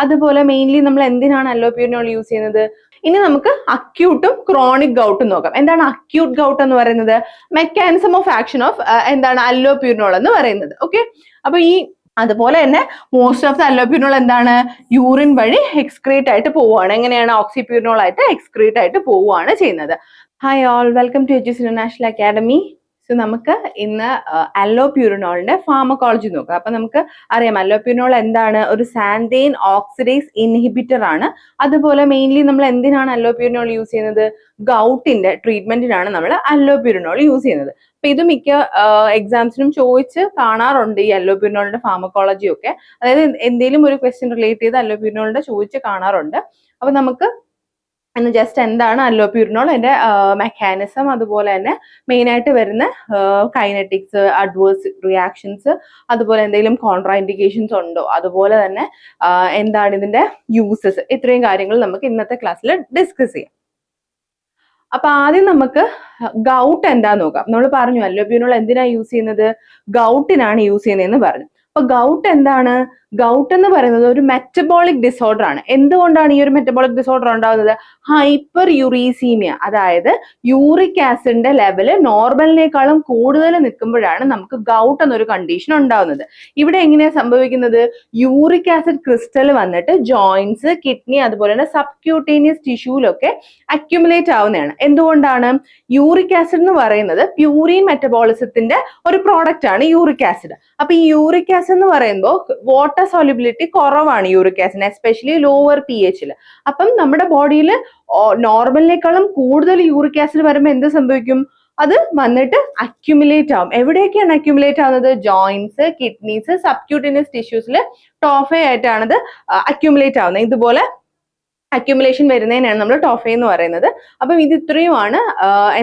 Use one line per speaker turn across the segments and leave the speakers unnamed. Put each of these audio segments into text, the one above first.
അതുപോലെ മെയിൻലി നമ്മൾ എന്തിനാണ് അല്ലോപ്യൂരിനോൾ യൂസ് ചെയ്യുന്നത്? ഇനി നമുക്ക് അക്യൂട്ടും ക്രോണിക് ഗൗട്ടും നോക്കാം. എന്താണ് അക്യൂട്ട് ഗൗട്ട് എന്ന് പറയുന്നത്? മെക്കാനിസം ഓഫ് ആക്ഷൻ ഓഫ് എന്താണ് അല്ലോപ്യൂരിനോൾ എന്ന് പറയുന്നത്. ഓക്കെ, അപ്പൊ അതുപോലെ തന്നെ മോസ്റ്റ് ഓഫ് ദ അല്ലോപ്യൂരിനോൾ എന്താണ്? യൂറിൻ വഴി എക്സ്ക്രീറ്റ് ആയിട്ട് പോവുകയാണ്. എങ്ങനെയാണ്? ഓക്സിപ്യൂരിനോൾ ആയിട്ട് എക്സ്ക്രീറ്റ് ആയിട്ട് പോവുകയാണ് ചെയ്യുന്നത്. Hi all, welcome to Edus international academy. So നമുക്ക് ഇന്ന് അല്ലോപ്യൂരിനോളിന്റെ ഫാർമക്കോളജി നോക്കാം. അപ്പൊ നമുക്ക് അറിയാം അല്ലോപ്യൂരിനോൾ എന്താണ്? ഒരു സാന്തൈൻ ഓക്സിഡേസ് ഇൻഹിബിറ്റർ ആണ്. അതുപോലെ മെയിൻലി നമ്മൾ എന്തിനാണ് അല്ലോപ്യൂരിനോൾ യൂസ് ചെയ്യുന്നത്? ഗൗട്ടിന്റെ ട്രീറ്റ്മെന്റിനാണ് നമ്മൾ അല്ലോപ്യൂരിനോൾ യൂസ് ചെയ്യുന്നത്. അപ്പൊ ഇത് മിക്ക എക്സാംസിനും ചോദിച്ച് കാണാറുണ്ട് ഈ അല്ലോപ്യൂരിനോളിന്റെ ഫാർമക്കോളജി ഒക്കെ. അതായത് എന്തെങ്കിലും ഒരു ക്വസ്റ്റ്യൻ റിലേറ്റ് ചെയ്ത് അല്ലോപ്യൂരിനോളിന്റെ ചോദിച്ച് കാണാറുണ്ട്. അപ്പൊ നമുക്ക് ഇന്ന് ജസ്റ്റ് എന്താണ് അല്ലോപ്യൂരിനോൾ, അതിന്റെ മെക്കാനിസം, അതുപോലെ തന്നെ മെയിൻ ആയിട്ട് വരുന്ന കൈനറ്റിക്സ്, അഡ്വേഴ്സ് റിയാക്ഷൻസ്, അതുപോലെ എന്തെങ്കിലും കോൺട്രാ ഇൻഡിക്കേഷൻസ് ഉണ്ടോ, അതുപോലെ തന്നെ എന്താണ് ഇതിന്റെ യൂസസ്, ഇത്രയും കാര്യങ്ങൾ നമുക്ക് ഇന്നത്തെ ക്ലാസ്സിൽ ഡിസ്കസ് ചെയ്യാം. അപ്പൊ ആദ്യം നമുക്ക് ഗൗട്ട് എന്താ നോക്കാം. നമ്മൾ പറഞ്ഞു അല്ലോപ്യൂരിനോൾ എന്തിനാ യൂസ് ചെയ്യുന്നത്? ഗൗട്ടിനാണ് യൂസ് ചെയ്യുന്നതെന്ന് പറഞ്ഞു. അപ്പൊ ഗൗട്ട് എന്താണ്? ഗൗട്ട് എന്ന് പറയുന്നത് ഒരു മെറ്റബോളിക് ഡിസോർഡർ ആണ്. എന്തുകൊണ്ടാണ് ഈ ഒരു മെറ്റബോളിക് ഡിസോർഡർ ഉണ്ടാകുന്നത്? ഹൈപ്പർ യൂറീസീമിയ, അതായത് യൂറിക് ആസിഡിന്റെ ലെവല് നോർമലിനേക്കാളും കൂടുതൽ നിൽക്കുമ്പോഴാണ് നമുക്ക് ഗൗട്ട് എന്നൊരു കണ്ടീഷൻ ഉണ്ടാകുന്നത്. ഇവിടെ എങ്ങനെയാ സംഭവിക്കുന്നത്? യൂറിക് ആസിഡ് ക്രിസ്റ്റൽ വന്നിട്ട് ജോയിന്റ്സ്, കിഡ്നി, അതുപോലെ തന്നെ സബ്ക്യൂട്ടേനിയസ് ടിഷ്യൂലൊക്കെ അക്യുമുലേറ്റ് ആവുന്നതാണ്. എന്തുകൊണ്ടാണ്? യൂറിക് ആസിഡ് എന്ന് പറയുന്നത് പ്യൂരിൻ മെറ്റബോളിസത്തിന്റെ ഒരു പ്രോഡക്റ്റ് ആണ് യൂറിക് ആസിഡ്. അപ്പൊ ഈ യൂറിക് ആസിഡ് എന്ന് പറയുമ്പോൾ വാട്ടർ സോല്യൂബിലിറ്റി കുറവാണ് യൂറിക് ആസിഡ്, എസ്പെഷ്യലി ലോവർ pH-ൽ. അപ്പം നമ്മുടെ ബോഡിയിൽ നോർമലിനേക്കാളും കൂടുതൽ യൂറിക് ആസിഡ് വരുമ്പോൾ എന്ത് സംഭവിക്കും? അത് വന്നിട്ട് അക്യുമുലേറ്റ് ആവും. എവിടെയൊക്കെയാണ് അക്യുമുലേറ്റ് ആവുന്നത്? ജോയിന്റ്സ്, കിഡ്നീസ്, സബ്ക്യൂട്ടേനിയസ് ടിഷ്യൂസിൽ ടോഫേ ആയിട്ടാണത് അക്യുമുലേറ്റ് ആവുന്നത്. ഇതുപോലെ അക്യുമുലേഷൻ വരുന്നതിനാണ് നമ്മൾ ടോഫേ എന്ന് പറയുന്നത്. അപ്പം ഇത് ഇത്രയുമാണ്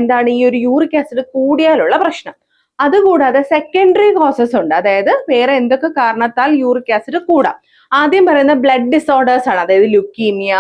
എന്താണ് ഈ ഒരു യൂറിക് ആസിഡ് കൂടിയാലുള്ള പ്രശ്നം. അതുകൂടാതെ സെക്കൻഡറി കോസസ് ഉണ്ട്, അതായത് വേറെ എന്തൊക്കെ കാരണത്താൽ യൂറിക് ആസിഡ് കൂടാം. ആദ്യം പറയുന്ന ബ്ലഡ് ഡിസോർഡേഴ്സ് ആണ്, അതായത് ലുക്കീമിയ,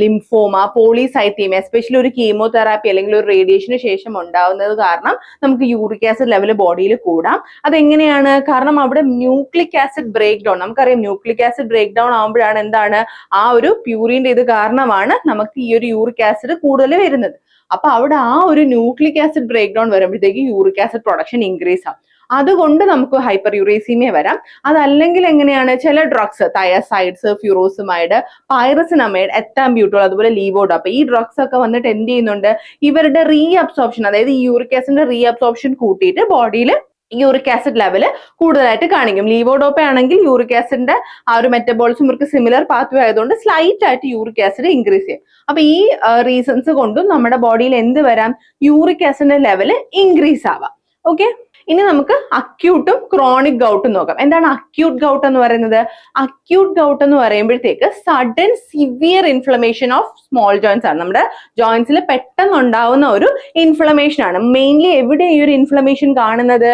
ലിംഫോമ, പോളിസൈത്തീമിയ, എസ്പെഷ്യലി ഒരു കീമോതെറാപ്പി അല്ലെങ്കിൽ ഒരു റേഡിയേഷന് ശേഷം ഉണ്ടാവുന്നത് കാരണം നമുക്ക് യൂറിക് ആസിഡ് ലെവൽ ബോഡിയിൽ കൂടാം. അതെങ്ങനെയാണ്? കാരണം അവിടെ ന്യൂക്ലിക് ആസിഡ് ബ്രേക്ക് ഡൗൺ, നമുക്കറിയാം ന്യൂക്ലിക് ആസിഡ് ബ്രേക്ക് ഡൗൺ ആകുമ്പോഴാണ് എന്താണ് ആ ഒരു പ്യൂരിന്റെ ഇത് കാരണമാണ് നമുക്ക് ഈ ഒരു യൂറിക് ആസിഡ് കൂടുതൽ വരുന്നത്. അപ്പൊ അവിടെ ആ ഒരു ന്യൂക്ലിക് ആസിഡ് ബ്രേക്ക് ഡൗൺ വരുമ്പോഴത്തേക്ക് യൂറിക് ആസിഡ് പ്രൊഡക്ഷൻ ഇൻക്രീസ് ആവും. അതുകൊണ്ട് നമുക്ക് ഹൈപ്പർ യൂറേസീമിയ വരാം. അതല്ലെങ്കിൽ എങ്ങനെയാണ്? ചില ഡ്രഗ്സ്, തയസൈഡ്സ്, ഫ്യൂറോസിമൈഡ്, പൈറസിനമൈഡ്, എത്താംബ്യൂട്ടോൾ, അതുപോലെ ലീവോഡോപ്പ, ഈ ഡ്രഗ്സ് ഒക്കെ വന്നിട്ട് എന്ത് ചെയ്യുന്നുണ്ട്? ഇവരുടെ റീഅബ്സോർപ്ഷൻ, അതായത് ഈ യൂറിക് ആസിഡിന്റെ റീഅബ്സോർപ്ഷൻ കൂട്ടിയിട്ട് ബോഡിയിൽ യൂറിക് ആസിഡ് ലെവല് കൂടുതലായിട്ട് കാണിക്കും. ലീവോഡോപ്പ ആണെങ്കിൽ യൂറിക് ആസിഡിന്റെ ആ ഒരു മെറ്റബോളിസം ഇവർക്ക് സിമിലർ പാത്വേ ആയതുകൊണ്ട് സ്ലൈറ്റ് ആയിട്ട് യൂറിക് ആസിഡ് ഇൻക്രീസ് ചെയ്യും. അപ്പൊ ഈ റീസൺസ് കൊണ്ടും നമ്മുടെ ബോഡിയിൽ എന്ത് വരാം? യൂറിക് ആസിഡിന്റെ ലെവല് ഇൻക്രീസ് ആവാം. ഓക്കെ, ഇനി നമുക്ക് അക്യൂട്ടും ക്രോണിക് ഗൗട്ടും നോക്കാം. എന്താണ് അക്യൂട്ട് ഗൗട്ട് എന്ന് പറയുന്നത്? അക്യൂട്ട് ഗൗട്ട് എന്ന് പറയുമ്പോഴത്തേക്ക് sudden severe inflammation of small joints ആണ്. നമ്മുടെ ജോയിന്റ്സിൽ പെട്ടെന്ന് ഉണ്ടാവുന്ന ഒരു ഇൻഫ്ലമേഷൻ ആണ്. മെയിൻലി എവിടെ ഈ ഒരു ഇൻഫ്ലമേഷൻ കാണുന്നത്?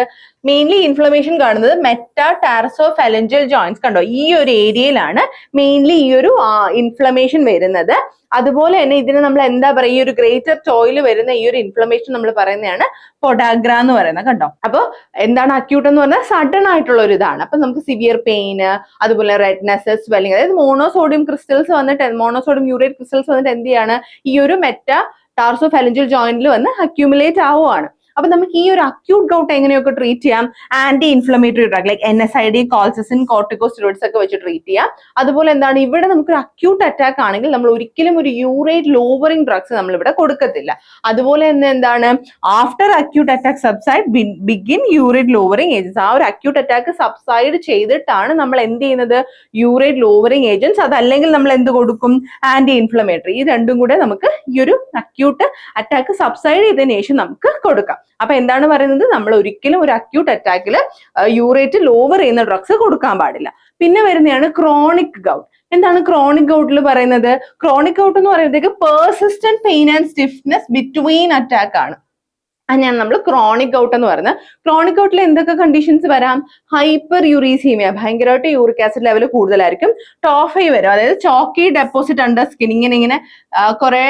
മെയിൻലി ഇൻഫ്ലമേഷൻ കാണുന്നത് മെറ്റാടാർസോഫാലഞ്ചൽ ജോയിന്റ്സ്, കണ്ടോ? ഈ ഒരു ഏരിയയിലാണ് മെയിൻലി ഈ ഒരു ഇൻഫ്ലമേഷൻ വരുന്നത്. അതുപോലെ തന്നെ ഇതിന് നമ്മൾ എന്താ പറയുക? ഈ ഒരു ഗ്രേറ്റർ ടോയിൽ വരുന്ന ഈ ഒരു ഇൻഫ്ലമേഷൻ നമ്മൾ പറയുന്നതാണ് പൊഡാഗ്ര എന്ന് പറയുന്നത്, കണ്ടോ? അപ്പൊ എന്താണ് അക്യൂട്ട് എന്ന് പറഞ്ഞാൽ സഡൻ ആയിട്ടുള്ള ഒരു ഇതാണ്. അപ്പൊ നമുക്ക് സിവിയർ പെയിന്, അതുപോലെ റെഡ്നെസ്, സ്വെല്ലിംഗ്, അതായത് മോണോസോഡിയം ക്രിസ്റ്റൽസ് വന്നിട്ട്, മോണോസോഡിയം യൂറേറ്റ് ക്രിസ്റ്റൽസ് വന്നിട്ട് എന്ത് ചെയ്യാണ്? ഈ ഒരു മെറ്റാടാർസോഫാലഞ്ചൽ ജോയിന്റിൽ വന്ന് അക്യൂമുലേറ്റ് ആവുകയാണ്. അപ്പൊ നമുക്ക് ഈ ഒരു അക്യൂട്ട് ഗൗട്ട് എങ്ങനെയൊക്കെ ട്രീറ്റ് ചെയ്യാം? Anti inflammatory drug like NSAID, colchicine, corticosteroids ഒക്കെ വെച്ച് ട്രീറ്റ് ചെയ്യാം. അതുപോലെ എന്താണ് ഇവിടെ നമുക്ക് അക്യൂട്ട് അറ്റാക്ക് ആണെങ്കിൽ നമ്മൾ ഒരിക്കലും ഒരു യൂറേറ്റ് ലോവറിംഗ് ഡ്രഗ്സ് നമ്മൾ ഇവിടെ കൊടുക്കത്തില്ല. അതുപോലെ തന്നെ എന്താണ് after acute attack subside begin urate lowering agents. ആ ഒരു അക്യൂട്ട് അറ്റാക്ക് സബ്സൈഡ് ചെയ്തിട്ടാണ് നമ്മൾ എന്ത് ചെയ്യുന്നത്? യൂറേറ്റ് ലോവറിംഗ് ഏജൻസ്, അതല്ലെങ്കിൽ നമ്മൾ എന്ത് കൊടുക്കും? Anti inflammatory. ഈ രണ്ടും കൂടെ നമുക്ക് ഈ ഒരു അക്യൂട്ട് അറ്റാക്ക് സബ്സൈഡ് ചെയ്തതിനു ശേഷം നമുക്ക് കൊടുക്കാം. അപ്പൊ എന്താണ് പറയുന്നത്? നമ്മൾ ഒരിക്കലും ഒരു അക്യൂട്ട് അറ്റാക്കിൽ യൂറേറ്റ് ലോവർ ചെയ്യുന്ന ഡ്രഗ്സ് കൊടുക്കാൻ പാടില്ല. പിന്നെ വരുന്നതാണ് ക്രോണിക് ഗൗട്ട്. എന്താണ് ക്രോണിക് ഗൗട്ടിൽ പറയുന്നത്? ക്രോണിക് ഗൗട്ട് എന്ന് പറയുമ്പോഴത്തേക്ക് persistent pain and stiffness between attack ആണ്. അങ്ങനെയാണ് നമ്മൾ ക്രോണിക് ഗൗട്ട് എന്ന് പറയുന്നത്. ക്രോണിക് ഗൗട്ടിൽ എന്തൊക്കെ കണ്ടീഷൻസ് വരാം? ഹൈപ്പർ യൂറീസീമിയ, ഭയങ്കരമായിട്ട് യൂറിക് ആസിഡ് ലെവൽ കൂടുതലായിരിക്കും. ടോഫൈ വരും, അതായത് ചോക്കി ഡെപ്പോസിറ്റ് അണ്ടർ സ്കിൻ, ഇങ്ങനെ കുറെ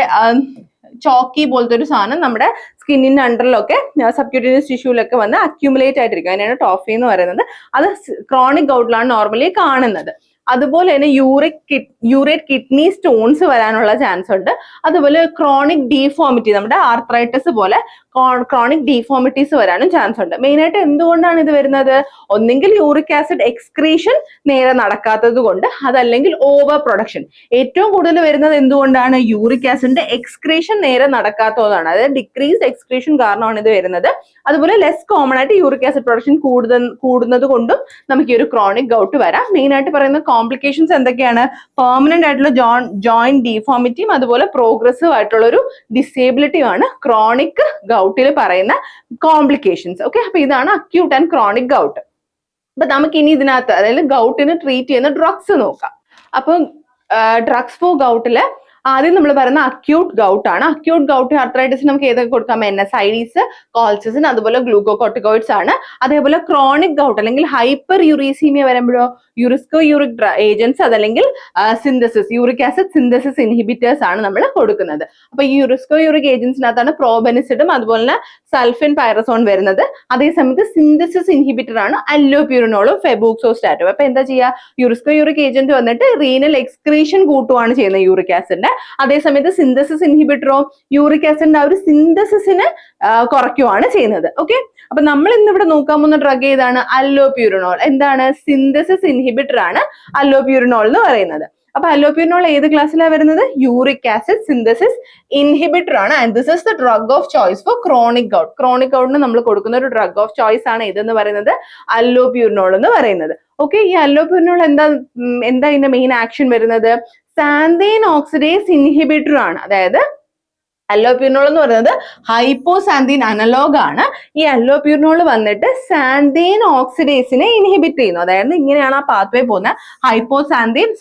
ചോക്കി പോലത്തെ ഒരു സാധനം നമ്മുടെ സ്കിന്നിന്റെ അണ്ടറിലൊക്കെ സബ്ക്യൂട്ടേനിയസ് ടിഷ്യൂലൊക്കെ വന്ന് അക്യുമുലേറ്റ് ആയിട്ടിരിക്കും. അതിനാണ് ടോഫി എന്ന് പറയുന്നത്. അത് ക്രോണിക് ഗൗട്ടിലാണ് നോർമലി കാണുന്നത്. അതുപോലെ തന്നെ യൂറേറ്റ് കിഡ്നി സ്റ്റോൺസ് വരാനുള്ള ചാൻസ് ഉണ്ട്. അതുപോലെ ക്രോണിക് ഡീഫോമിറ്റി, നമ്മുടെ ആർത്രൈറ്റിസ് പോലെ ക്രോണിക് ഡീഫോമിറ്റീസ് വരാനും ചാൻസ് ഉണ്ട്. മെയിൻ ആയിട്ട് എന്തുകൊണ്ടാണ് ഇത് വരുന്നത്? ഒന്നെങ്കിൽ യൂറിക് ആസിഡ് എക്സ്ക്രീഷൻ നേരെ നടക്കാത്തത് കൊണ്ട്, അതല്ലെങ്കിൽ ഓവർ പ്രൊഡക്ഷൻ. ഏറ്റവും കൂടുതൽ വരുന്നത് എന്തുകൊണ്ടാണ്? യൂറിക് ആസിഡിന്റെ എക്സ്ക്രീഷൻ നേരെ നടക്കാത്തതാണ്, അതായത് ഡിക്രീസ്ഡ് എക്സ്ക്രീഷൻ കാരണമാണ് ഇത് വരുന്നത്. അതുപോലെ ലെസ് കോമൺ ആയിട്ട് യൂറിക് ആസിഡ് പ്രൊഡക്ഷൻ കൂടുന്നത് കൊണ്ടും നമുക്ക് ഈ ഒരു ക്രോണിക് ഗൗട്ട് വരാം. മെയിൻ ആയിട്ട് പറയുന്ന കോംപ്ലിക്കേഷൻസ് എന്തൊക്കെയാണ്? പെർമനന്റ് ആയിട്ടുള്ള ജോയിന്റ് ഡീഫോമിറ്റിയും അതുപോലെ പ്രോഗ്രസീവ് ആയിട്ടുള്ള ഒരു ഡിസേബിലിറ്റിയുമാണ് ക്രോണിക് ഗൗട്ടിൽ പറയുന്ന കോംപ്ലിക്കേഷൻസ്. ഓക്കെ, അപ്പൊ ഇതാണ് അക്യൂട്ട് ആൻഡ് ക്രോണിക് ഗൗട്ട്. അപ്പൊ നമുക്ക് ഇനി ഇതിനകത്ത്, അതായത് ഗൗട്ടിന് ട്രീറ്റ് ചെയ്യുന്ന ഡ്രഗ്സ് നോക്കാം. അപ്പൊ ഡ്രഗ്സ് ഫോർ ഗൗട്ടില് ആദ്യം നമ്മൾ പറയുന്ന അക്യൂട്ട് ഗൗട്ട് ആണ്. അക്യൂട്ട് ഗൗട്ട് ആർത്രൈറ്റിസ് നമുക്ക് ഏതൊക്കെ കൊടുക്കാം? NSAIDs, കോൾസിസിൻ, അതുപോലെ ഗ്ലൂക്കോകോർട്ടിക്കോയിഡ്സ് ആണ്. അതേപോലെ ക്രോണിക് ഗൗട്ട് അല്ലെങ്കിൽ ഹൈപ്പർ യൂറീസീമിയ വരുമ്പോഴോ യൂറിക് ഏജൻസ്, അതല്ലെങ്കിൽ synthesis, uric acid synthesis inhibitors ആണ് നമ്മൾ കൊടുക്കുന്നത്. അപ്പൊ ഈ യൂറിക് ഏജൻസിനകത്താണ് പ്രോബെനിസിഡും അതുപോലെ തന്നെ സൾഫിൻ പൈറസോൺ വരുന്നത്. അതേസമയത്ത് സിന്തസിസ് ഇൻഹിബിറ്റർ ആണ് അല്ലോപ്യൂരിനോളും ഫെബൂക്സോസ്റ്റാറ്റും. അപ്പൊ എന്താ ചെയ്യുക? യൂറിക് ഏജന്റ് വന്നിട്ട് റീനൽ എക്സ്ക്രീഷൻ കൂട്ടുവാണ് ചെയ്യുന്നത് യൂറിക് ആസിഡിന്റെ. അതേസമയത്ത് സിന്തസിസ് ഇൻഹിബിറ്ററോ യൂറിക് ആസിഡിന്റെ ആ ഒരു സിന്തസിസിനെ കുറയ്ക്കുവാണ് ചെയ്യുന്നത്. ഓക്കെ, അപ്പൊ നമ്മൾ ഇന്നിവിടെ നോക്കാൻ പോകുന്ന ഡ്രഗ് ഏതാണ്? അല്ലോപ്യൂരിനോൾ. എന്താണ്? സിന്തസിസ് ഇൻഹിബിറ്റർ ആണ് അല്ലോപ്യൂരിനോൾ എന്ന് പറയുന്നത്. അപ്പൊ അല്ലോപ്യൂരിനോൾ ഏത് ക്ലാസ്സിലാണ് വരുന്നത്? യൂറിക് ആസിഡ് സിന്തസിസ് ഇൻഹിബിറ്റർ ആണ്. And this is the drug of choice for chronic gout. Chronic ഗൗട്ടിന് നമ്മൾ കൊടുക്കുന്ന ഒരു ഡ്രഗ് ഓഫ് ചോയ്സ് ആണ് ഇതെന്ന് പറയുന്നത്, അല്ലോപ്യൂരിനോൾ എന്ന് പറയുന്നത്. ഓക്കെ, ഈ അല്ലോപ്യൂരിനോൾ എന്താ ഇതിന്റെ മെയിൻ ആക്ഷൻ വരുന്നത്? സാന്തൈൻ ഓക്സിഡേസ് ഇൻഹിബിറ്റർ ആണ്. അതായത് അല്ലോപ്യൂരിനോൾ എന്ന് പറയുന്നത് ഹൈപ്പോസാന്തീൻ അനലോഗ് ആണ്. ഈ അല്ലോപ്യൂരിനോൾ വന്നിട്ട് സാന്തൈൻ ഓക്സിഡേസിനെ ഇൻഹിബിറ്റ് ചെയ്യുന്നു. അതായത് ഇങ്ങനെയാണ് ആ പാത്വേ പോകുന്നത്.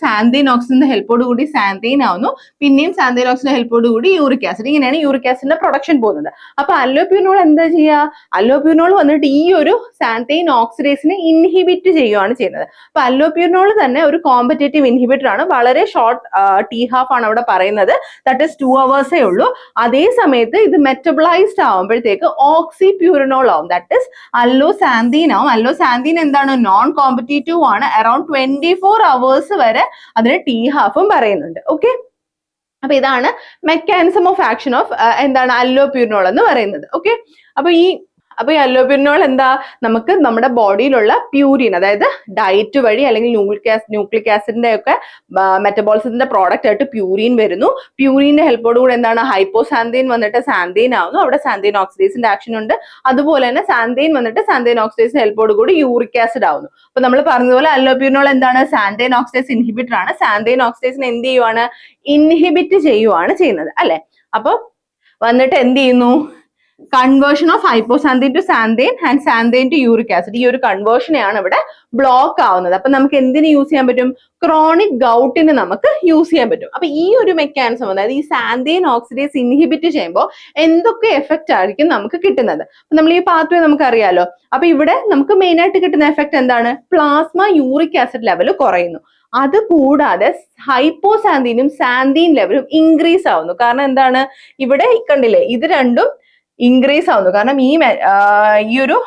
സാന്തൈൻ ഓക്സിഡിന്റെ ഹെൽപ്പോട് കൂടി സാന്തൈൻ ആവുന്നു, പിന്നെയും സാന്തൈൻ ഓക്സിഡിന്റെ ഹെൽപ്പോട് കൂടി യൂറിക് ആസിഡ്. ഇങ്ങനെയാണ് യൂറിക് ആസിഡിന്റെ പ്രൊഡക്ഷൻ പോകുന്നത്. അപ്പൊ അല്ലോപ്യൂരിനോൾ എന്താ ചെയ്യുക? അല്ലോപ്യൂരിനോൾ വന്നിട്ട് ഈ ഒരു സാന്തൈൻ ഓക്സിഡേസിനെ ഇൻഹിബിറ്റ് ചെയ്യുകയാണ് ചെയ്യുന്നത്. അപ്പൊ അല്ലോപ്യൂരിനോൾ തന്നെ ഒരു കോമ്പറ്റേറ്റീവ് ഇൻഹിബിറ്റർ ആണ്. വളരെ ഷോർട്ട് T-half ആണ് അവിടെ പറയുന്നത്. ദാറ്റ് ഈസ് 2 hours ഉള്ളൂ. അതേ സമയത്ത് ഇത് മെറ്റബിളൈസ്ഡ് ആവുമ്പോഴത്തേക്ക് ഓക്സിപ്യൂരിനോൾ ആവും. ദാറ്റ് ഇസ് അല്ലോസാന്തീൻ ആവും. അല്ലോസാന്തീൻ എന്താണ്? നോൺ കോമ്പറ്റേറ്റീവ് ആണ്. അറൌണ്ട് 24 hours വരെ അതിന് T-half പറയുന്നുണ്ട്. ഓക്കെ, അപ്പൊ ഇതാണ് മെക്കാനിസം ഓഫ് ആക്ഷൻ ഓഫ് എന്താണ് അല്ലോപ്യൂരിനോൾ എന്ന് പറയുന്നത്. ഓക്കെ, അപ്പൊ ഈ അല്ലോപ്യൂരിനോൾ എന്താ? നമുക്ക് നമ്മുടെ ബോഡിയിലുള്ള പ്യൂരിൻ, അതായത് ഡയറ്റ് വഴി അല്ലെങ്കിൽ ന്യൂക്ലിക് ആസിഡിന്റെ ഒക്കെ മെറ്റബോളിസത്തിന്റെ പ്രോഡക്റ്റ് ആയിട്ട് പ്യൂരിൻ വരുന്നു. പ്യൂരിന്റെ ഹെൽപ്പോട് കൂടെ എന്താണ്? ഹൈപ്പോസാന്തൈൻ വന്നിട്ട് സാന്തൈൻ ആവുന്നു. അവിടെ സാന്തൈൻ ഓക്സിഡേസിന്റെ ആക്ഷൻ ഉണ്ട്. അതുപോലെ തന്നെ സാന്തൈൻ വന്നിട്ട് സാന്തൈൻ ഓക്സിഡേസിന്റെ ഹെൽപ്പോട് കൂടി യൂറിക് ആസിഡ് ആവുന്നു. അപ്പൊ നമ്മൾ പറഞ്ഞതുപോലെ അല്ലോപ്യൂരിനോൾ എന്താണ്? സാന്തൈൻ ഓക്സിഡേസ് ഇൻഹിബിറ്റർ ആണ്. സാന്തൈൻ ഓക്സിഡേസിനെ എന്ത് ചെയ്യുവാണ്? ഇൻഹിബിറ്റ് ചെയ്യുവാണ് ചെയ്യുന്നത്, അല്ലെ? അപ്പൊ വന്നിട്ട് എന്ത് ചെയ്യുന്നു? Conversion of hypoxanthine to xanthine and xanthine to uric acid. ഈ ഒരു കൺവേർഷനെയാണ് ഇവിടെ ബ്ലോക്ക് ആവുന്നത്. അപ്പൊ നമുക്ക് എന്തിന് യൂസ് ചെയ്യാൻ പറ്റും? ക്രോണിക് ഗൗട്ടിന് നമുക്ക് യൂസ് ചെയ്യാൻ പറ്റും. അപ്പൊ ഈ ഒരു മെക്കാനിസം, അതായത് ഈ സാന്തൈൻ ഓക്സിഡേസ് ഇൻഹിബിറ്റ് ചെയ്യുമ്പോൾ എന്തൊക്കെ എഫക്റ്റ് ആയിരിക്കും നമുക്ക് കിട്ടുന്നത്? അപ്പൊ നമ്മൾ ഈ പാത്വേ നമുക്കറിയാലോ. അപ്പൊ ഇവിടെ നമുക്ക് മെയിൻ ആയിട്ട് കിട്ടുന്ന എഫക്റ്റ് എന്താണ്? പ്ലാസ്മ യൂറിക് ആസിഡ് ലെവൽ കുറയുന്നു. അത് കൂടാതെ ഹൈപ്പോസാന്തീനും സാന്തീൻ ലെവലും ഇൻക്രീസ് ആവുന്നു. കാരണം എന്താണ്? ഇവിടെ കണ്ടില്ലേ, ഇത് രണ്ടും ഇൻക്രീസ് ആവുന്നു. കാരണം ഈ ഒരു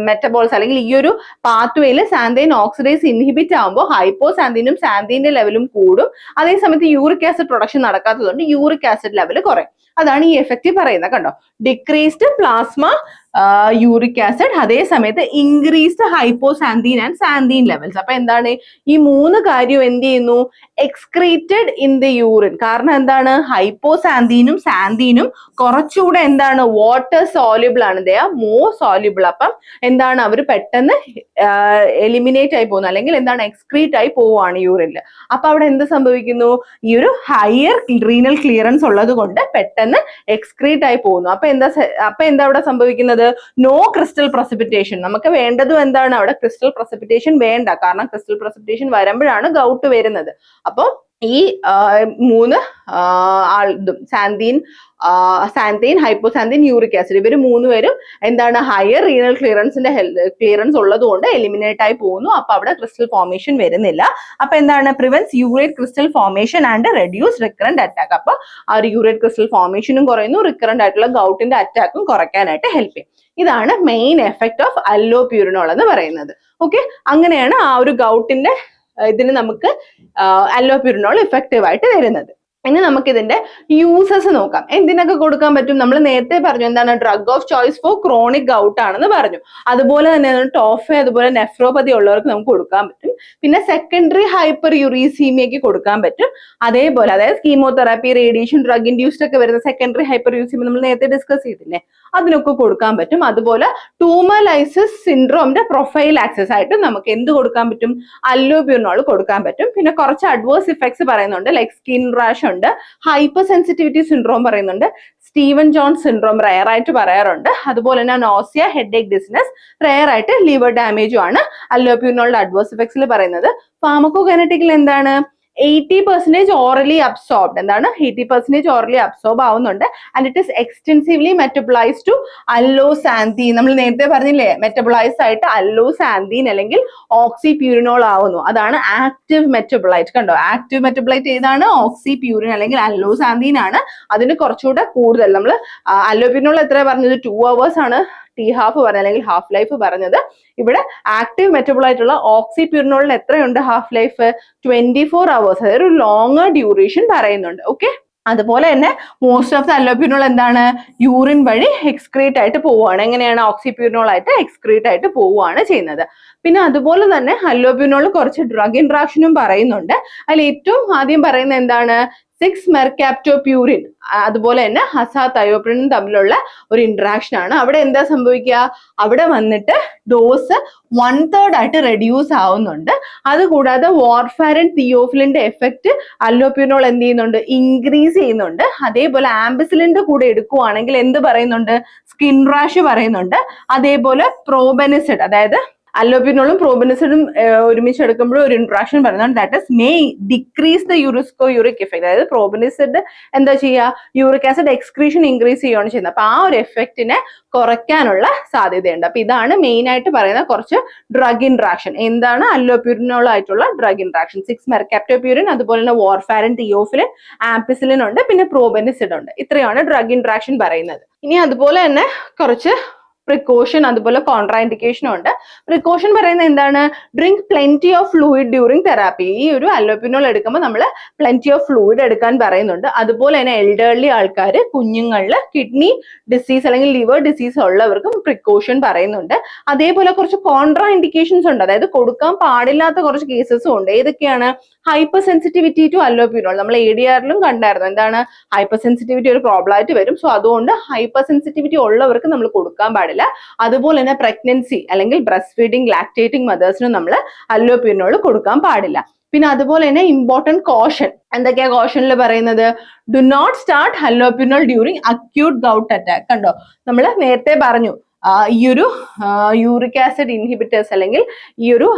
മെറ്റബോൾസ് അല്ലെങ്കിൽ ഈ ഒരു പാത്വേയിൽ സാന്തൈൻ ഓക്സിഡേസ് ഇൻഹിബിറ്റ് ആകുമ്പോൾ ഹൈപ്പോസാന്തീനും സാന്തീന്റെ ലെവലും കൂടും. അതേസമയത്ത് യൂറിക് ആസിഡ് പ്രൊഡക്ഷൻ നടക്കാത്തതുകൊണ്ട് യൂറിക് ആസിഡ് ലെവൽ കുറയും. അതാണ് ഈ എഫക്റ്റ് പറയുന്നത്. കണ്ടോ, ഡിക്രീസ്ഡ് പ്ലാസ്മ യൂറിക് ആസിഡ്, അതേ സമയത്ത് ഇൻക്രീസ്ഡ് ഹൈപ്പോസാന്തീൻ ആൻഡ് സാന്തീൻ ലെവൽസ്. അപ്പൊ എന്താണ്? ഈ 3 കാര്യം എന്ത് ചെയ്യുന്നു? Excreted in the urine. കാരണം എന്താണ്? ഹൈപ്പോസാന്തീനും സാന്തീനും കുറച്ചുകൂടെ എന്താണ്? വാട്ടർ സോല്യൂബിൾ ആണ്. They are more soluble. അപ്പം എന്താണ്? അവർ പെട്ടെന്ന് എലിമിനേറ്റ് ആയി പോകുന്നു, അല്ലെങ്കിൽ എന്താണ്? എക്സ്ക്രീറ്റ് ആയി പോവുകയാണ് യൂറിനിൽ. അപ്പൊ അവിടെ എന്ത് സംഭവിക്കുന്നു? ഈ ഒരു ഹയർ റീനൽ ക്ലിയറൻസ് ഉള്ളത് കൊണ്ട് പെട്ടെന്ന് എക്സ്ക്രീറ്റ് ആയി പോകുന്നു. അപ്പൊ എന്താ അവിടെ സംഭവിക്കുന്നത്? No crystal precipitation. നമുക്ക് വേണ്ടതും എന്താണ്? അവിടെ ക്രിസ്റ്റൽ പ്രസിപ്പിറ്റേഷൻ വേണ്ട. കാരണം ക്രിസ്റ്റൽ പ്രസിപ്പിറ്റേഷൻ വരുമ്പോഴാണ് ഗൗട്ട് വരുന്നത്. അപ്പൊ ഈ 3 സാന്തൈൻ, ഹൈപ്പോസാന്തൈൻ, യൂറിക് ആസിഡ്, ഇവർ 3 പേരും എന്താണ്? ഹയർ റീനൽ ക്ലിയറൻസ് ഉള്ളത് കൊണ്ട് എലിമിനേറ്റ് ആയി പോകുന്നു. അപ്പൊ അവിടെ ക്രിസ്റ്റൽ ഫോർമേഷൻ വരുന്നില്ല. അപ്പൊ എന്താണ്? Prevents urate crystal formation and reduce recurrent attack. അപ്പൊ ആ ഒരു യൂറേറ്റ് ക്രിസ്റ്റൽ ഫോർമേഷനും കുറയുന്നു, റിക്കറന്റ് ആയിട്ടുള്ള ഗൗട്ടിന്റെ അറ്റാക്കും കുറയ്ക്കാനായിട്ട് ഹെൽപ്പ് ചെയ്യും. ഇതാണ് മെയിൻ എഫക്ട് ഓഫ് അല്ലോപ്യൂരിനോൾ എന്ന് പറയുന്നത്. ഓക്കെ, അങ്ങനെയാണ് ആ ഒരു ഗൗട്ടിന്റെ ഇതിന് നമുക്ക് അല്ലോപ്യൂരിനോൾ ഇഫക്റ്റീവ് ആയിട്ട് വരുന്നത്. ഇനി നമുക്ക് ഇതിന്റെ യൂസസ് നോക്കാം. എന്തിനൊക്കെ കൊടുക്കാൻ പറ്റും? നമ്മൾ നേരത്തെ പറഞ്ഞു എന്താണ് drug of choice for chronic gout ആണെന്ന് പറഞ്ഞു. അതുപോലെ തന്നെ ടോഫെ അതുപോലെ നെഫ്രോപ്പതി ഉള്ളവർക്ക് നമുക്ക് കൊടുക്കാൻ പറ്റും. പിന്നെ സെക്കൻഡറി ഹൈപ്പർ യൂറീസീമിയക്ക് കൊടുക്കാൻ പറ്റും. അതേപോലെ അതായത് കീമോതെറാപ്പി, റേഡിയേഷൻ, ഡ്രഗ് ഇൻഡ്യൂസ്ഡ് ഒക്കെ വരുന്ന സെക്കൻഡറി ഹൈപ്പർ യൂറീസീമിയ നമ്മൾ നേരത്തെ ഡിസ്കസ് ചെയ്തില്ലേ, അതിനൊക്കെ കൊടുക്കാൻ പറ്റും. അതുപോലെ ട്യൂമർ ലൈസിസ് സിൻഡ്രോമിന്റെ പ്രൊഫൈൽ ആക്സസ് ആയിട്ട് നമുക്ക് എന്ത് കൊടുക്കാൻ പറ്റും? അല്ലോപ്യൂരിനോൾ കൊടുക്കാൻ പറ്റും. പിന്നെ കുറച്ച് അഡ്വേഴ്സ് ഇഫക്ട്സ് പറയുന്നുണ്ട്, ലൈക്ക് സ്കിൻ റാഷ് ഉണ്ട്, ഹൈപ്പർ സെൻസിറ്റിവിറ്റി സിൻഡ്രോം പറയുന്നുണ്ട്, സ്റ്റീവൻ ജോൺസ് സിൻഡ്രോം റയർ ആയിട്ട് പറയാറുണ്ട്. അതുപോലെ തന്നെ നോസിയ, ഹെഡേക്ക്, ഡിസ്നസ്, റയർ ആയിട്ട് ലിവർ ഡാമേജും ആണ് അല്ലോപ്യൂരിനോളിന്റെ അഡ്വേഴ്സ് ഇഫക്ട്സിൽ പറയുന്നത്. ഫാർമക്കോകൈനറ്റിക്കിൽ എന്താണ് 80% ഓറലി അബ്സോർബ്ഡ്, എന്താണ് 80% ഓറലി അബ്സോർബ് ആവുന്നുണ്ട്. And it is extensively metabolise to alloxanthine. നമ്മൾ നേരത്തെ പറഞ്ഞില്ലേ മെറ്റബിളൈസ് ആയിട്ട് അല്ലോസാന്തീൻ അല്ലെങ്കിൽ ഓക്സിപ്യൂരിനോൾ ആവുന്നു. അതാണ് ആക്റ്റീവ് മെറ്റബിളൈറ്റ്. കണ്ടോ, ആക്റ്റീവ് മെറ്റബിളൈറ്റ് ഏതാണ്? ഓക്സിപ്യൂരിൻ അല്ലെങ്കിൽ അല്ലോസാന്തീൻ ആണ്. അതിന് കുറച്ചുകൂടെ കൂടുതൽ നമ്മൾ അല്ലോപ്യൂരിനോൾ എത്ര പറഞ്ഞത്? 2 hours ആണ് ടി ഹാഫ് പറഞ്ഞത് അല്ലെങ്കിൽ ഹാഫ് ലൈഫ് പറഞ്ഞത്. ഇവിടെ ആക്റ്റീവ് മെറ്റബോളായിട്ടുള്ള ഓക്സിപ്യൂരിനോളിന് എത്രയുണ്ട് ഹാഫ് ലൈഫ്? 24 hours, അതായത് ഒരു ലോങ്ങർ ഡ്യൂറേഷൻ പറയുന്നുണ്ട്. ഓക്കെ, അതുപോലെ തന്നെ മോസ്റ്റ് ഓഫ് ദ അല്ലോപ്യൂരിനോൾ എന്താണ്? യൂറിൻ വഴി എക്സ്ക്രീറ്റ് ആയിട്ട് പോവുകയാണ്. എങ്ങനെയാണ്? ഓക്സിപ്യൂരിനോൾ ആയിട്ട് എക്സ്ക്രീറ്റ് ആയിട്ട് പോവുകയാണ് ചെയ്യുന്നത്. പിന്നെ അതുപോലെ തന്നെ അല്ലോപ്യൂരിനോൾ കുറച്ച് ഡ്രഗ് ഇൻട്രാക്ഷനും പറയുന്നുണ്ട്. അതിൽ ഏറ്റവും ആദ്യം പറയുന്നത് എന്താണ്? 6-മെർകാപ്റ്റോപ്യൂരിൻ അതുപോലെ തന്നെ അസാതയോപ്രിനും തമ്മിലുള്ള ഒരു ഇന്ററാക്ഷൻ ആണ്. അവിടെ എന്താ സംഭവിക്കുക? അവിടെ വന്നിട്ട് ഡോസ് 1/3 ആയിട്ട് റെഡ്യൂസ് ആവുന്നുണ്ട്. അതുകൂടാതെ വാർഫാരിൻ, തിയോഫിലിന്റെ എഫക്റ്റ് അല്ലോപ്യൂരിനോൾ എന്ത് ചെയ്യുന്നുണ്ട്? ഇൻക്രീസ് ചെയ്യുന്നുണ്ട്. അതേപോലെ ആംബിസിലിന്റെ കൂടെ എടുക്കുവാണെങ്കിൽ എന്ത് പറയുന്നുണ്ട്? സ്കിൻ റാഷ് പറയുന്നുണ്ട്. അതേപോലെ പ്രോബെനിസിഡ്, അതായത് അല്ലോപ്യൂരിനോളും പ്രോബെനിസിഡും ഒരുമിച്ച് എടുക്കുമ്പോൾ ഒരു ഇന്ററാക്ഷൻ പറയുന്നുണ്ട്, that is may decrease the uric effect. അതായത് പ്രോബെനിസിഡ് എന്താ ചെയ്യുക? യൂറിക് ആസിഡ് എക്സ്ക്രീഷൻ ഇൻക്രീസ് ചെയ്യുകയാണ് ചെയ്യുന്നത്. അപ്പൊ ആ ഒരു എഫക്റ്റിനെ കുറയ്ക്കാനുള്ള സാധ്യതയുണ്ട്. അപ്പൊ ഇതാണ് മെയിൻ ആയിട്ട് പറയുന്ന കുറച്ച് ഡ്രഗ് ഇൻട്രാക്ഷൻ. എന്താണ്? അല്ലോപ്യൂരിനോൾ ആയിട്ടുള്ള ഡ്രഗ് ഇൻട്രാക്ഷൻ. 6-മെർകാപ്റ്റോപ്യൂരിൻ, അതുപോലെ തന്നെ വാർഫാരിൻ, തിയോഫിലിൻ, ആംപിസിലിൻ ഉണ്ട്, പിന്നെ പ്രോബെനിസിഡ് ഉണ്ട്. ഇത്രയാണ് ഡ്രഗ് ഇൻട്രാക്ഷൻ പറയുന്നത്. ഇനി അതുപോലെ തന്നെ കുറച്ച് പ്രിക്കോഷൻ അതുപോലെ കോൺട്രാഇൻഡിക്കേഷനും ഉണ്ട്. പ്രിക്കോഷൻ പറയുന്നത് എന്താണ്? Drink plenty of fluid during therapy. ഈ ഒരു അല്ലോപ്യൂരിനോൾ എടുക്കുമ്പോൾ നമ്മൾ പ്ലെന്റി ഓഫ് ഫ്ലൂയിഡ് എടുക്കാൻ പറയുന്നുണ്ട്. അതുപോലെ തന്നെ എൽഡർലി ആൾക്കാർ, കുഞ്ഞുങ്ങളിൽ കിഡ്നി ഡിസീസ് അല്ലെങ്കിൽ ലിവർ ഡിസീസ് ഉള്ളവർക്കും പ്രിക്കോഷൻ പറയുന്നുണ്ട്. അതേപോലെ കുറച്ച് കോൺട്രാഇൻഡിക്കേഷൻസ് ഉണ്ട്, അതായത് കൊടുക്കാൻ പാടില്ലാത്ത കുറച്ച് കേസസും ഉണ്ട്. ഏതൊക്കെയാണ്? Hypersensitivity to allopurinol. നമ്മൾ ADRലും കണ്ടായിരുന്നു എന്താണ്? ഹൈപ്പർ സെൻസിറ്റിവിറ്റി ഒരു പ്രോബ്ലം ആയിട്ട് വരും. സോ അതുകൊണ്ട് ഹൈപ്പർ സെൻസിറ്റിവിറ്റി ഉള്ളവർക്ക് നമ്മൾ കൊടുക്കാൻ പാടില്ല. അതുപോലെ തന്നെ പ്രഗ്നൻസി അല്ലെങ്കിൽ ബ്രസ്റ്റ് ഫീഡിങ്, ലാക്ടേറ്റിംഗ് മദേഴ്സിനും നമ്മൾ അല്ലോപ്യൂരിനോൾ കൊടുക്കാൻ പാടില്ല. പിന്നെ അതുപോലെ തന്നെ ഇമ്പോർട്ടന്റ് കോഷൻ. എന്തൊക്കെയാ കോഷനിൽ പറയുന്നത്? Do not start allopurinol during acute gout attack. കണ്ടോ, നമ്മൾ നേരത്തെ പറഞ്ഞു ഈ ഒരു യൂറിക് ആസിഡ് ഇൻഹിബിറ്റേഴ്സ് അല്ലെങ്കിൽ ഈ ഒരു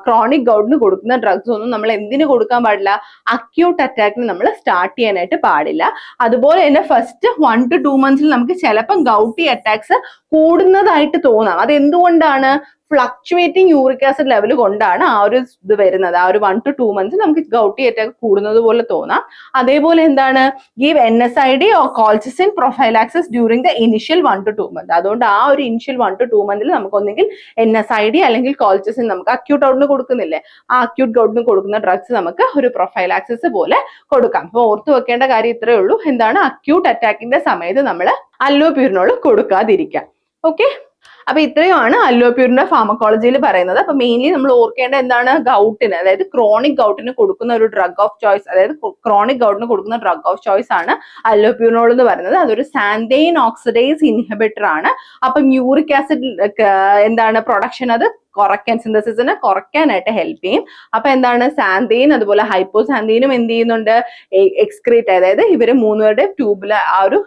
ക്രോണിക് ഗൗട്ടിന് കൊടുക്കുന്ന ഡ്രഗ്സ് ഒന്നും നമ്മൾ എന്തിനു കൊടുക്കാൻ പാടില്ല? അക്യൂട്ട് അറ്റാക്കിന് നമ്മൾ സ്റ്റാർട്ട് ചെയ്യാനായിട്ട് പാടില്ല. അതുപോലെ തന്നെ ഫസ്റ്റ് 1 to 2 months നമുക്ക് ചിലപ്പം ഗൗട്ടി അറ്റാക്സ് കൂടുന്നതായിട്ട് തോന്നാം. അത് എന്തുകൊണ്ടാണ്? ഫ്ലക്ച്വേറ്റിംഗ് യൂറിക് ആസിഡ് ലെവൽ കൊണ്ടാണ് ആ ഒരു ഇത് വരുന്നത്. ആ ഒരു 1 to 2 months നമുക്ക് ഗൗട്ടി അറ്റാക്ക് കൂടുന്നത് പോലെ തോന്നാം. അതേപോലെ എന്താണ്? Give NSAID or colchicine prophylaxis during the initial 1 to 2 months. അതുകൊണ്ട് ആ ഒരു ഇനിഷ്യൽ 1 to 2 months നമുക്ക് ഒന്നെങ്കിൽ NSAID അല്ലെങ്കിൽ കോൾച്ചിസിൻ, നമുക്ക് അക്യൂട്ട് ഗൗട്ടിന് കൊടുക്കുന്നില്ലേ, ആ അക്യൂട്ട് ഗൗട്ടിന് കൊടുക്കുന്ന ഡ്രഗ്സ് നമുക്ക് ഒരു പ്രൊഫൈലാക്സിസ് പോലെ കൊടുക്കാം. അപ്പൊ ഓർത്തു വെക്കേണ്ട കാര്യം ഇത്രയേ ഉള്ളൂ. എന്താണ്? അക്യൂട്ട് അറ്റാക്കിന്റെ സമയത്ത് നമ്മൾ അല്ലോപ്യൂരിനോൾ കൊടുക്കാതിരിക്കാം. ഓക്കെ, അപ്പൊ ഇത്രയുമാണ് അല്ലോപ്യൂരിന്റെ ഫാർമക്കോളജിയിൽ പറയുന്നത്. അപ്പൊ മെയിൻലി നമ്മൾ ഓർക്കേണ്ട എന്താണ്? ഗൗട്ടിന്, അതായത് ക്രോണിക് ഗൗട്ടിന് കൊടുക്കുന്ന ഒരു ഡ്രഗ് ഓഫ് ചോയ്സ്, അതായത് ക്രോണിക് ഗൗട്ടിന് കൊടുക്കുന്ന ഡ്രഗ് ഓഫ് ചോയ്സ് ആണ് അല്ലോപ്യൂരിനോൾ എന്ന് പറയുന്നത്. അതൊരു സാന്തൈൻ ഓക്സിഡേസ് ഇൻഹിബിറ്റർ ആണ്. അപ്പം യൂറിക് ആസിഡ് എന്താണ് പ്രൊഡക്ഷൻ അത് കുറയ്ക്കാൻ, സിന്തസിസിനെ കുറയ്ക്കാനായിട്ട് ഹെൽപ്പ് ചെയ്യും. അപ്പൊ എന്താണ്? സാന്തൈൻ അതുപോലെ ഹൈപ്പോസാന്തൈനും എന്ത് ചെയ്യുന്നുണ്ട്? എക്സ്ക്രീറ്റ്, അതായത് ഇവര് മൂന്നുപേരുടെ ട്യൂബില് ആ ഒരു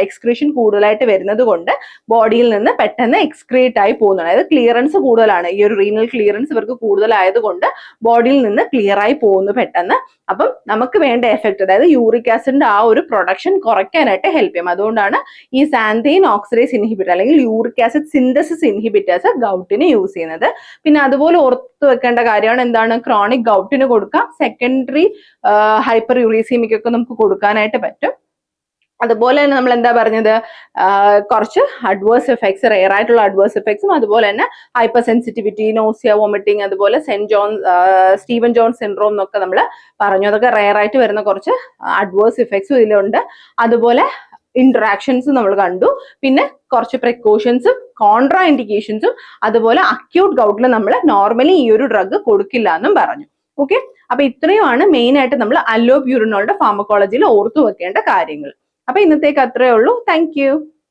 എക്സ്ക്രീഷൻ കൂടുതലായിട്ട് വരുന്നത് കൊണ്ട് ബോഡിയിൽ നിന്ന് പെട്ടെന്ന് എക്സ്ക്രീറ്റ് ആയി പോകുന്നുണ്ട്. അതായത് ക്ലിയറൻസ് കൂടുതലാണ്, ഈ ഒരു റീനൽ ക്ലിയറൻസ് ഇവർക്ക് കൂടുതലായത് കൊണ്ട് ബോഡിയിൽ നിന്ന് ക്ലിയർ ആയി പോകുന്നു പെട്ടെന്ന്. അപ്പം നമുക്ക് വേണ്ട എഫക്ട്, അതായത് യൂറിക് ആസിഡിന്റെ ആ ഒരു പ്രൊഡക്ഷൻ കുറയ്ക്കാനായിട്ട് ഹെൽപ്പ് ചെയ്യും. അതുകൊണ്ടാണ് ഈ സാന്തൈൻ ഓക്സിഡേസ് ഇൻഹിബിറ്റർ അല്ലെങ്കിൽ യൂറിക് ആസിഡ് സിന്തസിസ് ഇൻഹിബിറ്റേഴ്സ് ഗൗട്ടിന് യൂസ് ചെയ്യുന്നത്. പിന്നെ അതുപോലെ ഓർത്ത് വെക്കേണ്ട കാര്യമാണ് എന്താണ്? ക്രോണിക് ഗൗട്ടിന് കൊടുക്കാം, സെക്കൻഡറി ഹൈപ്പർ യൂറീസീമിക്കൊക്കെ നമുക്ക് കൊടുക്കാനായിട്ട് പറ്റും. അതുപോലെ തന്നെ നമ്മൾ എന്താ പറഞ്ഞത്, കുറച്ച് അഡ്വേഴ്സ് എഫക്ട്സ്, റെയർ ആയിട്ടുള്ള അഡ്വേഴ്സ് എഫക്ട്സും, അതുപോലെ തന്നെ ഹൈപ്പർ സെൻസിറ്റിവിറ്റി, നോസിയ, വോമിറ്റിംഗ്, അതുപോലെ സ്റ്റീവൻ ജോൺ സിൻഡ്രോം എന്നൊക്കെ നമ്മൾ പറഞ്ഞു. അതൊക്കെ റെയർ ആയിട്ട് വരുന്ന കുറച്ച് അഡ്വേഴ്സ് എഫക്ട്സും ഇതിലുണ്ട്. അതുപോലെ ഇന്ററാക്ഷൻസ് നമ്മൾ കണ്ടു. പിന്നെ കുറച്ച് പ്രിക്കോഷൻസും കോൺട്രാ ഇൻഡിക്കേഷൻസും, അതുപോലെ അക്യൂട്ട് ഗൗട്ടിൽ നമ്മൾ നോർമലി ഈ ഒരു ഡ്രഗ് കൊടുക്കില്ല എന്നും പറഞ്ഞു. ഓക്കെ, അപ്പൊ ഇത്രയുമാണ് മെയിൻ ആയിട്ട് നമ്മൾ അല്ലോപ്യൂരിനോളുടെ ഫാർമക്കോളജിയിൽ ഓർത്തു വെക്കേണ്ട കാര്യങ്ങൾ. അപ്പൊ ഇന്നത്തേക്ക് അത്രയേ ഉള്ളൂ. Thank you.